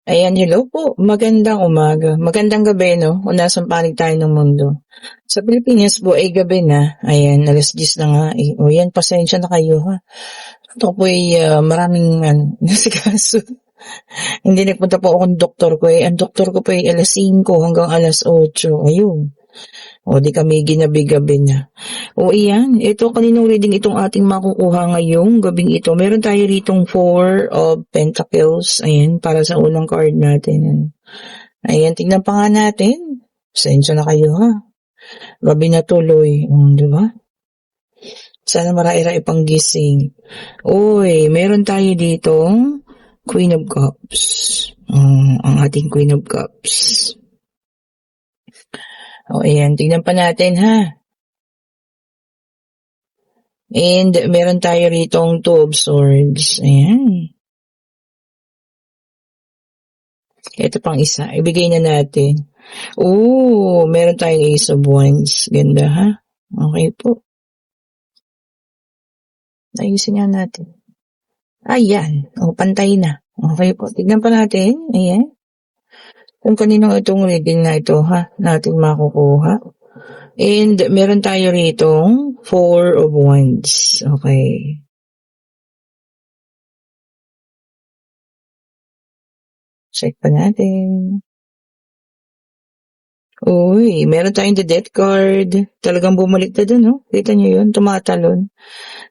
Ayan, hello po. Magandang umaga. Magandang gabi, no? Kung nasang panig tayo ng mundo. Sa Pilipinas po ay gabi na. Ayan, alas 10 na nga. O yan, pasensya na kayo, ha? Ito po ay maraming nasikaso. Hindi nagpunta po akong doktor ko eh. Ang doktor ko po ay alas 5 hanggang alas 8. Ayun. O di kami ginabi-gabi na. O iyan, ito kaninong reading itong ating makukuha ngayong gabing ito. Meron tayo ritong 4 of Pentacles. Ayan, para sa unang card natin. Ayan, tingnan pa nga natin. Pasensya na kayo ha. Gabi na tuloy. Di ba? Sana marami pang gising. Uy, meron tayo ditong Queen of Cups. Ang ating Queen of Cups. O, ayan. Tingnan pa natin, ha? And, meron tayo ritong 2 of Swords. Ayan. Ito pang isa. Ibigay na natin. Meron tayong Ace of Wands. Ganda, ha? Okay po. Ayusin nga natin. Ayan. Pantay na. Okay po. Tignan pa natin. Ayan. Kung kanino itong reading na ito, ha? Natin makukuha. And meron tayo ritong 4 of Wands. Okay. Check pa natin. Uy, meron tayong the Death card. Talagang bumalik na dun, no? Kita nyo yun? Tumatalon.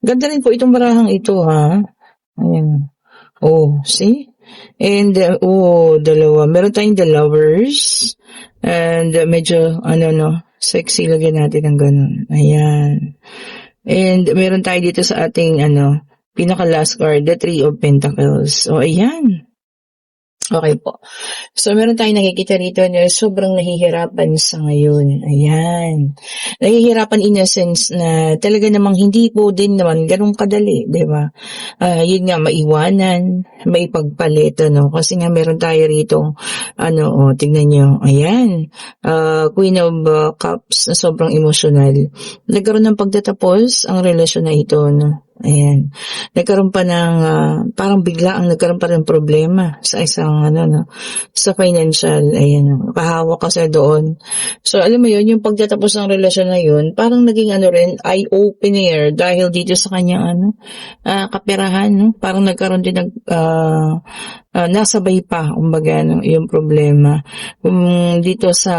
Ganda rin po itong barahang ito, ha? Ayan. See? And, dalawa. Meron tayong the Lovers. And, medyo, sexy lagyan natin ng ganun. Ayan. And, meron tayo dito sa ating, pinaka-last card, the 3 of Pentacles. Ayan. Okay po. So, meron tayong nakikita rito na sobrang nahihirapan sa ngayon. Ayan. Nahihirapan in a sense na talaga namang hindi po din naman ganun kadali, di ba? Yun nga, maiwanan, maipagpalit, Kasi nga meron tayo rito, tignan nyo. Ayan. Queen of Cups na sobrang emosyonal. Nagkaroon ng pagtatapos ang relasyon na ito, Ayan. Nagkaroon pa ng, parang biglaang nagkaroon pa ng problema sa isang, sa financial. Ayan. Kahawak kasi doon. So, alam mo yun, yung pagtatapos ng relasyon na yun, parang naging rin, eye-opener dahil dito sa kanyang, kaperahan, Parang nagkaroon din ng, nasabay pa, kumbaga, yung problema. Dito sa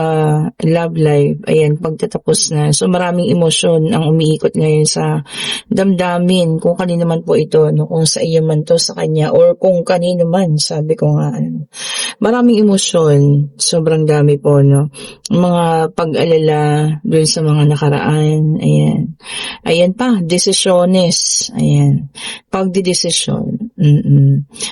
love life, ayan, pagtatapos na. So, maraming emosyon ang umiikot ngayon sa damdamin, kung kanino man po ito, kung sa iyo man to, sa kanya, or kung kanino man, sabi ko nga, maraming emosyon, sobrang dami po, mga pag-alala dun sa mga nakaraan, ayan. Ayan pa, desisyones, ayan, pagdidesisyon.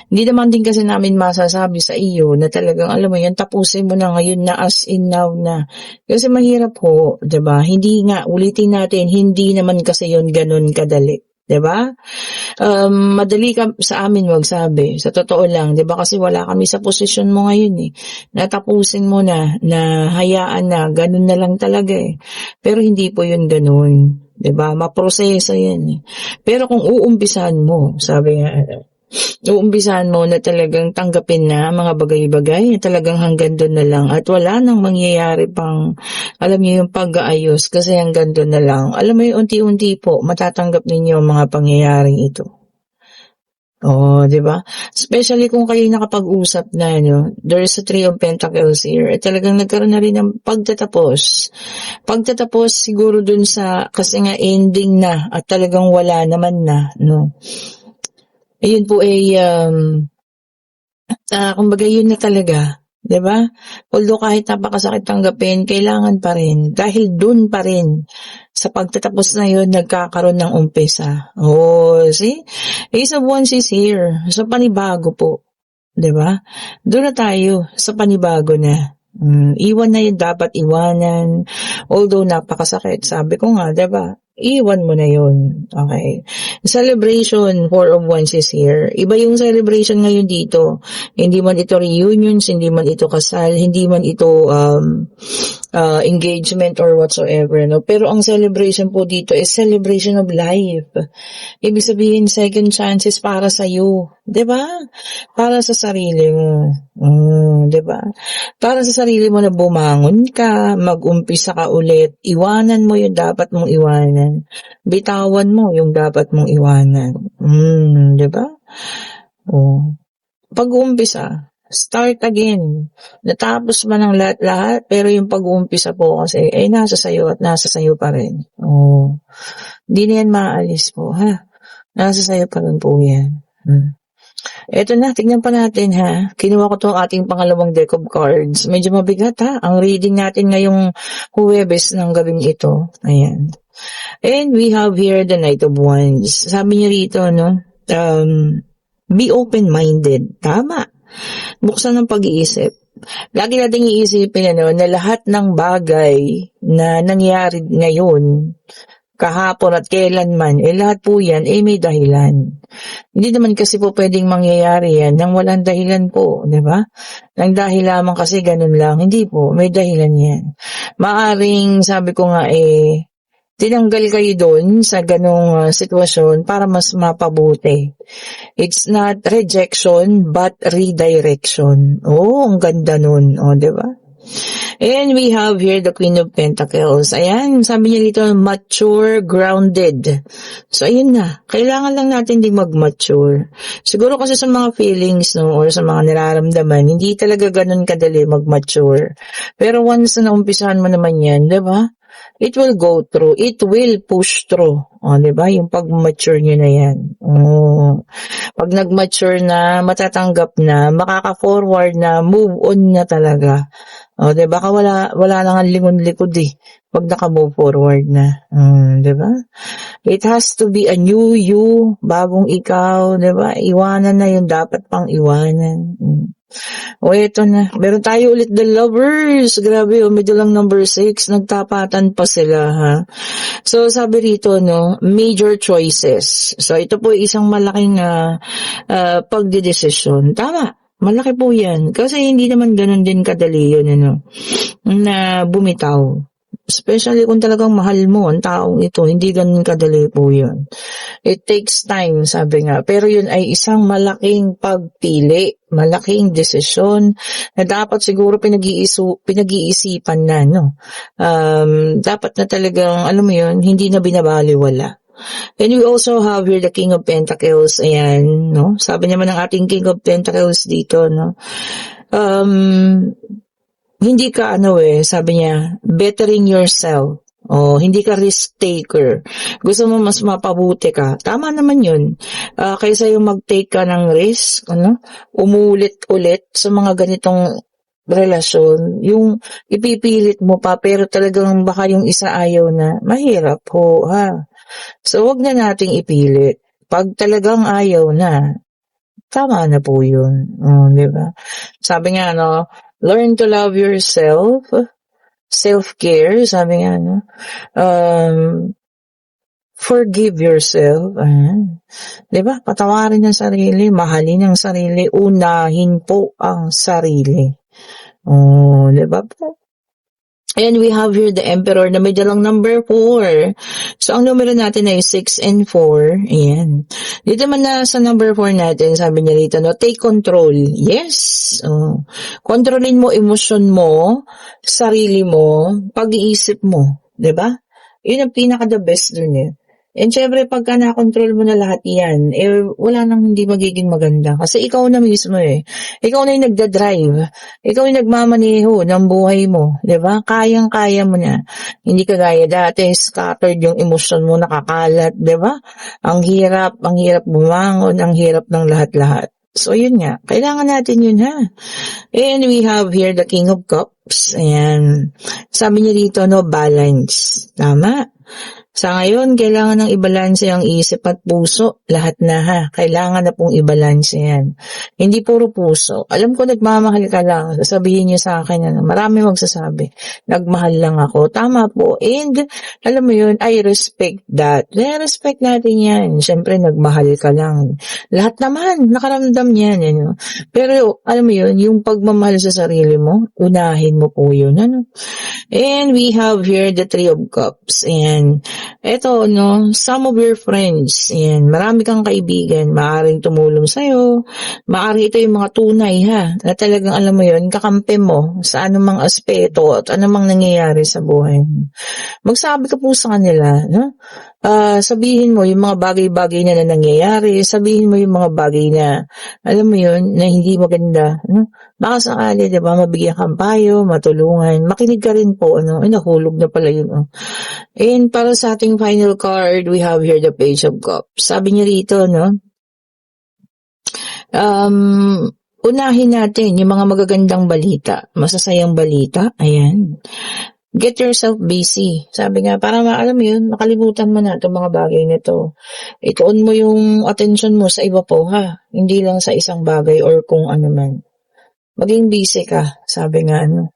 Hindi naman din kasi namin masasabi sa iyo na talagang, alam mo yan, tapusin mo na ngayon na as in now na. Kasi mahirap po, diba? Hindi nga, ulitin natin, hindi naman kasi yun ganun kadali. Diba? Madali ka sa amin magsabi. Sa totoo lang, diba? Kasi wala kami sa posisyon mo ngayon Natapusin mo na hayaan na, ganun na lang talaga Pero hindi po yun ganun. Diba? Maproseso yan Pero kung uumpisahan mo, sabi nga, uumpisahan mo na talagang tanggapin na mga bagay-bagay na talagang hanggang doon na lang at wala nang mangyayari pang, alam niyo yung pag-aayos kasi hanggang doon na lang. Alam mo yung unti-unti po, matatanggap ninyo ang mga pangyayaring ito. Di ba? Especially kung kayo nakapag-usap na, there's a 3 of Pentacles here. Talagang nagkaroon na rin ng pagtatapos. Pagtatapos siguro dun sa, kasi nga ending na at talagang wala naman na, Ayun po ay, kumbaga yun na talaga, diba? Although kahit napakasakit tanggapin, kailangan pa rin. Dahil dun pa rin, sa pagtatapos na yun, nagkakaroon ng umpisa. See? Ace of Wands is here. So, panibago po. Diba? Doon na tayo sa panibago na. Iwan na yun, dapat iwanan. Although napakasakit, sabi ko nga, diba? Iwan mo na yun. Okay. Celebration, 4 of Wands is here. Iba yung celebration ngayon dito. Hindi man ito reunions, hindi man ito kasal, hindi man ito engagement or whatsoever, no? Pero ang celebration po dito is celebration of life. Ibig sabihin, second chances para sa iyo, 'di ba? Para sa sarili mo. 'Di ba? Para sa sarili mo na bumangon ka, mag-umpisa ka ulit, iwanan mo yung dapat mong iwanan. Bitawan mo yung dapat mong iwanan. 'Di ba? Oh. Pag-uumpisa, start again. Natapos man ang lahat-lahat, pero yung pag-uumpisa po kasi, nasa sayo at nasa sayo pa rin. Hindi na yan maaalis po, ha? Nasa sayo pa rin po yan. Eto na, tignan pa natin, ha? Kinuha ko tong ating pangalawang deck of cards. Medyo mabigat, ha? Ang reading natin ngayong Huwebes ng gabing ito. Ayan. And we have here the Knight of Wands. Sabi niya rito, no? Be open-minded. Tama. Buksan ng pag-iisip. Lagi nating iisipin na lahat ng bagay na nangyari ngayon, kahapon at kailanman, lahat po yan, may dahilan. Hindi naman kasi po pwedeng mangyayari yan nang walang dahilan po, di ba? Nang dahil lamang kasi ganun lang. Hindi po, may dahilan yan. Maaring, sabi ko nga tinanggal kayo doon sa ganong sitwasyon para mas mapabuti. It's not rejection, but redirection. Ang ganda nun. Di ba? And we have here the Queen of Pentacles. Ayan, sabi niya dito, mature, grounded. So, ayun na. Kailangan lang natin din mag-mature. Siguro kasi sa mga feelings, no, or sa mga nararamdaman, hindi talaga ganun kadali mag-mature. Pero once na umpisahan mo naman yan, di ba? It will go through. It will push through. Diba? Yung pag-mature nyo na yan. Pag nag-mature na, matatanggap na, makaka-forward na, move on na talaga. Diba? Baka wala lang ang lingon-likod pag naka-move forward na. Diba? It has to be a new you, bagong ikaw, diba? Iwanan na yung dapat pang iwanan. Eto na. Meron tayo ulit the lovers. Grabe, medyo lang number 6. Nagtapatan pa sila, ha? So, sabi rito, no, major choices. So, ito po isang malaking pagdidesisyon. Tama. Malaki po yan. Kasi hindi naman ganun din kadali yun, na bumitaw. Especially kung talagang mahal mo ang taong ito, hindi ganun kadali po yun. It takes time, sabi nga. Pero yun ay isang malaking pagpili, malaking desisyon na dapat siguro pinag-iisipan na, no? Dapat na talagang, alam mo yun, hindi na binabaliwala. And we also have here the King of Pentacles. Ayan, no? Sabi naman ng ating King of Pentacles dito, no? Hindi ka sabi niya, bettering yourself. Hindi ka risk taker. Gusto mo mas mapabuti ka. Tama naman yun. Kaysa yung mag-take ka ng risk, umulit-ulit sa mga ganitong relasyon, yung ipipilit mo pa pero talagang baka yung isa ayaw na, mahirap ho, ha. So, wag na nating ipilit. Pag talagang ayaw na, tama na po yun. Diba? Sabi nga, learn to love yourself, self-care, sabi nga, forgive yourself, diba? Patawarin ang sarili, mahalin ang sarili, unahin po ang sarili. Diba po? And we have here the Emperor na may dalang number 4. So, ang numero natin ay 6 and 4. Ayan. Dito man na sa number 4 natin, sabi niya dito, take control. Yes. Kontrolin mo emosyon mo, sarili mo, pag-iisip mo. Diba? Yun ang pinaka-the best dun And syempre, pagka na-control mo na lahat yan, wala nang hindi magiging maganda. Kasi ikaw na mismo Ikaw na yung nagda-drive. Ikaw yung nagmamaneho ng buhay mo. Diba? Kayang-kaya mo na. Hindi kagaya dati, scattered yung emosyon mo, nakakalat. Diba? Ang hirap bumangon, ang hirap ng lahat-lahat. So, yun nga. Kailangan natin yun, ha? And we have here the King of Cups. Ayan. Sabi niya dito, balance. Tama. Sa ngayon, kailangan ng ibalanse ang isip at puso. Lahat na, ha? Kailangan na pong ibalanse yan. Hindi puro puso. Alam ko nagmamahal ka lang. Sasabihin niyo sa akin, marami magsasabi. Nagmahal lang ako. Tama po. And, alam mo yun, I respect that. Respect natin yan. Siyempre, nagmahal ka lang. Lahat naman, nakaramdam yan. Pero, alam mo yun, yung pagmamahal sa sarili mo, unahin mo po yun. And we have here the Three of Cups. And eto, no, some of your friends, and marami kang kaibigan, maaaring tumulong sa'yo, maaari ito yung mga tunay ha, na talagang alam mo yun, kakampi mo sa anumang aspeto at anumang nangyayari sa buhay mo. Magsabi ka po sa kanila, no? Sabihin mo yung mga bagay-bagay na nangyayari, sabihin mo yung mga bagay na, alam mo yun, na hindi maganda, no? Baka sakali, di ba, mabigyan kang payo, matulungan, makinig ka rin po, ano, ay nahulog na pala yun, oh. And para sa ating final card, we have here the Page of Cups. Sabi niya rito, no, unahin natin yung mga magagandang balita, masasayang balita, ayan. Get yourself busy. Sabi nga, para alam mo yun, makalimutan mo na itong mga bagay na to. Ituon mo yung attention mo sa iba po, ha? Hindi lang sa isang bagay or kung ano man. Maging busy ka, sabi nga, ano.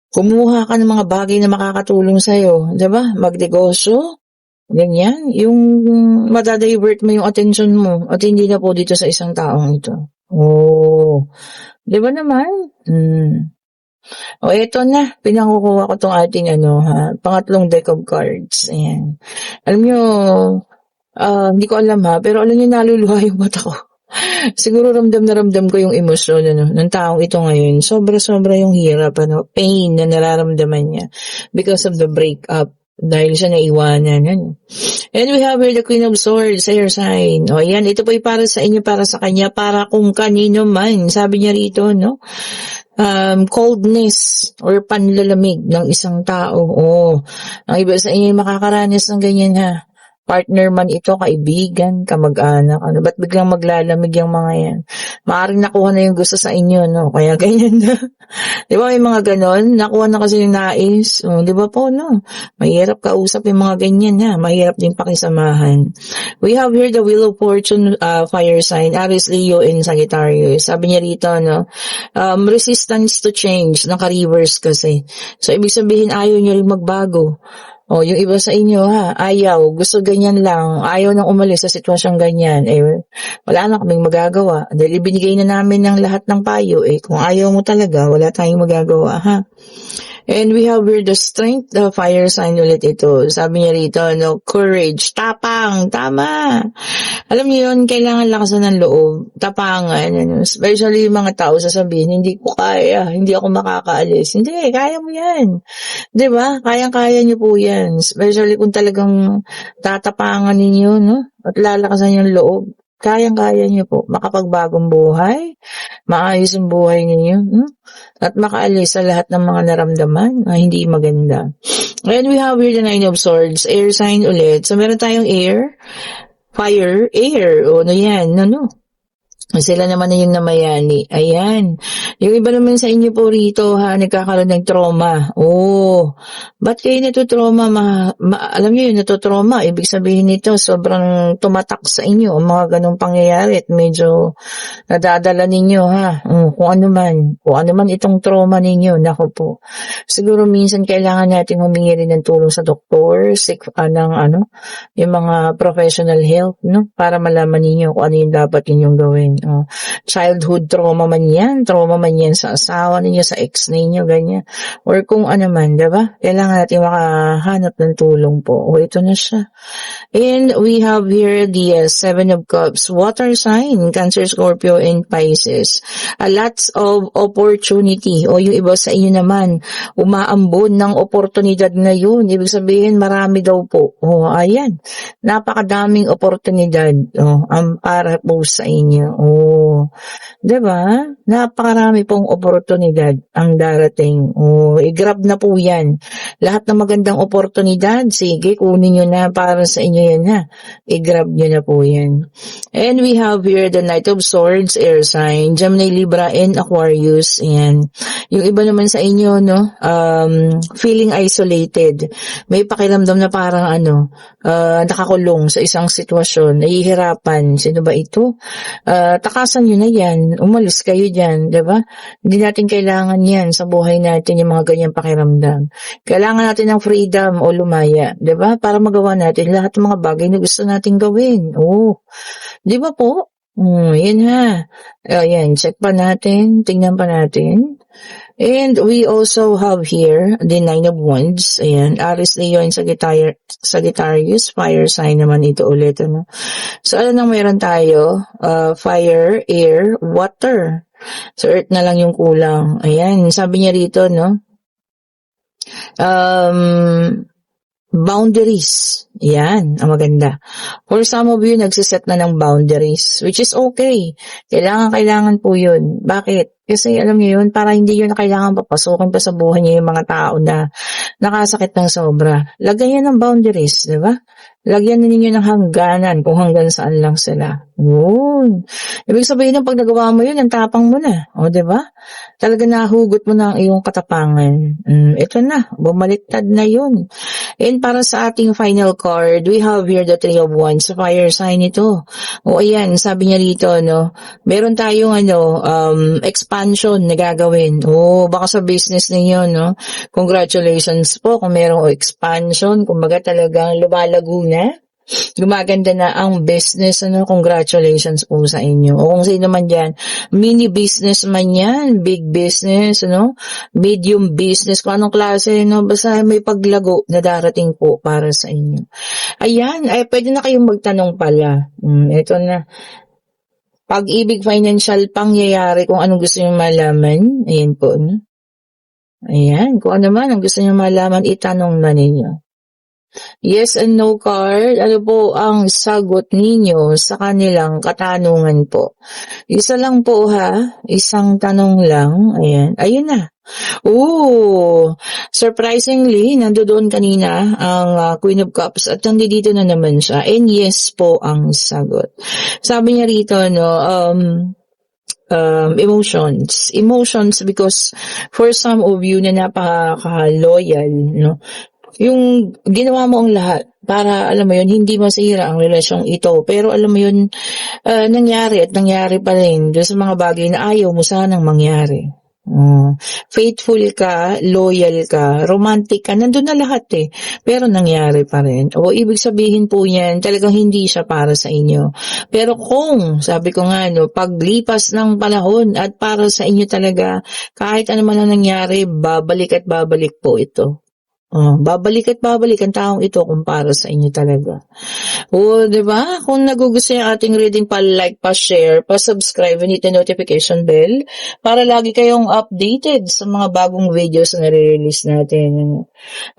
Kumuha ka ng mga bagay na makakatulong sa'yo, diba? Magnegosyo, ganyan. Yung madadivert mo yung attention mo at hindi na po dito sa isang taong ito. Oh, diba naman? O, eto na. Pinangukuha ko tong ating pangatlong deck of cards. Ayan. Alam nyo, hindi ko alam ha, pero alam nyo, naluluha yung mata ko. Siguro ramdam na ramdam ko yung emosyon ng taong ito ngayon. Sobra-sobra yung hirap, pain na nararamdaman niya because of the breakup. Dahil siya naiwanan. And we have here the Queen of Swords, air sign. O, ayan, ito po ay para sa inyo, para sa kanya, para kung kanino man. Sabi niya rito, no? Coldness or panlalamig ng isang tao. Ang iba sa inyo makakaranas ng ganyan ha. Partner man ito, kaibigan, kamag-anak, ba't biglang maglalamig yung mga yan? Maaaring nakuha na yung gusto sa inyo, no? Kaya ganyan na. Di ba may mga ganon? Nakuha na kasi yung nais. Di ba po, no? Mahirap kausap yung mga ganyan, ha? Mahirap din pakisamahan. We have here the Wheel of Fortune, fire sign, Aries, Leo, and Sagittarius. Sabi niya rito, no? Resistance to change, naka-reverse kasi. So, ibig sabihin, ayaw niyo rin magbago. Yung iba sa inyo ha, ayaw, gusto ganyan lang, ayaw nang umalis sa sitwasyong ganyan, wala na kaming magagawa, dahil ibinigay na namin ng lahat ng payo, kung ayaw mo talaga, wala tayong magagawa ha. And we have here the Strength, the fire sign ulit ito. Sabi niya rito, no, courage, tapang, tama. Alam niyo yun, kailangan lakasan ng loob, tapangan, especially yung mga tao sasabihin, hindi ko kaya, hindi ako makakaalis. Hindi, kaya mo yan. Diba? Kayang-kaya niyo po yan. Especially kung talagang tatapangan ninyo, no? At lalakasan yung loob. Kayang-kaya niyo po. Makapagbagong buhay, maayos ang buhay ninyo, at makaalis sa lahat ng mga naramdaman na hindi maganda. And we have here the Nine of Swords, air sign ulit. So, meron tayong air, fire, air. Ano yan? Ano? Sila naman na yung namayani. Ayan. Yung iba naman sa inyo po rito ha, nagkakaroon ng trauma. Ba't kayo natutrauma? Alam niyo yun, natutrauma. Ibig sabihin nito, sobrang tumatak sa inyo ang mga ganong pangyayari at medyo nadadala ninyo ha. Kung ano man itong trauma ninyo, naku po. Siguro minsan kailangan natin humingi rin ng tulong sa doktor, yung mga professional help, no? Para malaman ninyo kung ano yung dapat ninyong gawin. Childhood trauma man yan sa asawa ninyo, sa ex ninyo, ganyan. Or kung ano man, diba? Kailangan natin makahanap ng tulong po. Ito na siya. And we have here the Seven of Cups, water sign, Cancer, Scorpio, and Pisces. Lots of opportunity. Yung iba sa inyo naman, umaambon ng oportunidad ngayon. Ibig sabihin, marami daw po. Ayan. Napakadaming oportunidad. Para po sa inyo. Diba? Napakarami pong oportunidad ang darating. I-grab na po yan. Lahat ng magandang oportunidad, sige, kunin nyo na para sa inyo yan ha. I-grab nyo na po yan. And we have here the Knight of Swords, air sign, Gemini, Libra, and Aquarius. Ayan. Yung iba naman sa inyo, no, feeling isolated. May pakiramdam na parang nakakulong sa isang sitwasyon, nahihirapan. Sino ba ito? Takasan nyo na yan, umalis kayo dyan, diba? Hindi natin kailangan yan sa buhay natin, yung mga ganyang pakiramdam. Kailangan natin ng freedom o lumaya, diba? Para magawa natin lahat ng mga bagay na gusto natin gawin. Diba po? Yan ha. Ayan, check pa natin, tingnan pa natin. And we also have here the Nine of Wands. Ayan, Aries, Leo, and Sagittarius. Fire sign naman ito ulit. Ano? So, ano nang meron tayo? Fire, air, water. So, earth na lang yung kulang. Ayan, sabi niya rito, no? Boundaries. Yan, ang maganda. For some of you, nagsiset na ng boundaries, which is okay. Kailangan po yun. Bakit? Kasi alam niyo yun, para hindi yun na kailangan papasukin pa sa buhay niyo yung mga tao na nakasakit ng sobra. Lagyan yan ng boundaries, di ba? Lagyan na ninyo ng hangganan kung hanggang saan lang sila. Yun. Ibig sabihin ng pag nagawa mo yun, ang tapang mo na. O, di ba? Talaga nahugot mo na ang iyong katapangan. Ito na, bumaliktad na yun. And para sa ating final card, we have here the Three of Wands. Fire sign ito. O ayan, sabi niya rito, no, meron tayong expansion na gagawin. O, baka sa business ninyo, no. Congratulations po kung merong expansion. Kumbaga talagang lumalago na. Gumaganda na ang business, ano, congratulations po sa inyo. O kung sino man dyan, mini business man yan, big business, ano, medium business, kung anong klase, no, basta may paglago na darating po para sa inyo. Ayan, ay pwede na kayong magtanong pala. Ito na. Pag-ibig, financial, pangyayari, kung anong gusto nyo malaman. Ayan po, no. Ayan, kung ano man ang gusto nyo malaman, itanong na ninyo. Yes and no card, ano po ang sagot ninyo sa kanilang katanungan po? Isa lang po ha, isang tanong lang, ayan, ayun na. Oh, surprisingly, nandoon kanina ang Queen of Cups at nandito na naman siya, and yes po ang sagot. Sabi niya rito, no, emotions because for some of you na napaka-loyal, no, yung ginawa mo ang lahat para, alam mo yun, hindi masira ang relasyong ito. Pero alam mo yun, nangyari pa rin doon sa mga bagay na ayaw mo sanang mangyari. Faithful ka, loyal ka, romantic ka, nandun na lahat eh. Pero nangyari pa rin. O ibig sabihin po yan, talagang hindi siya para sa inyo. Pero kung, sabi ko nga, no, paglipas ng panahon at para sa inyo talaga, kahit ano man ang nangyari, babalik at babalik po ito. Babalik at babalik ang taong ito kung para sa inyo talaga. O, diba? Kung nagugustuhan yung ating reading, pa-like, pa-share, pa-subscribe, and hit the notification bell para lagi kayong updated sa mga bagong videos na nare-release natin.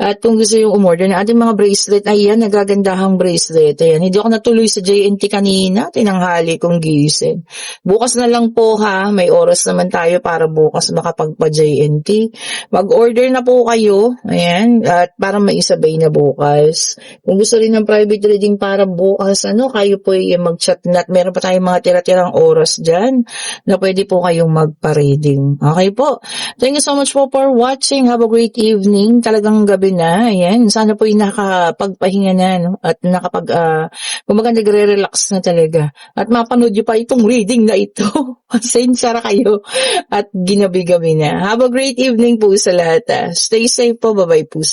At kung gusto yung umorder na ating mga bracelet, ayan, nagagandahang bracelet. Ayan, hindi ako natuloy sa JNT kanina, tinanghali kong gising. Bukas na lang po ha, may oras naman tayo para bukas makapagpa-JNT. Mag-order na po kayo, ayan, at para maisabay na bukas. Kung gusto rin ng private reading para bukas, kayo po yung mag-chat na at meron pa tayong mga tira-tirang oras dyan na pwede po kayong magpa-reading. Okay po. Thank you so much po for watching. Have a great evening. Talagang gabi na. Ayan. Sana po yung nakapagpahinga na, no? At kumbaga nagre-relax na talaga. At mapanood nyo pa itong reading na ito. Pasensya na kayo. At ginabi-gabi na. Have a great evening po sa lahat. Stay safe po. Bye-bye po.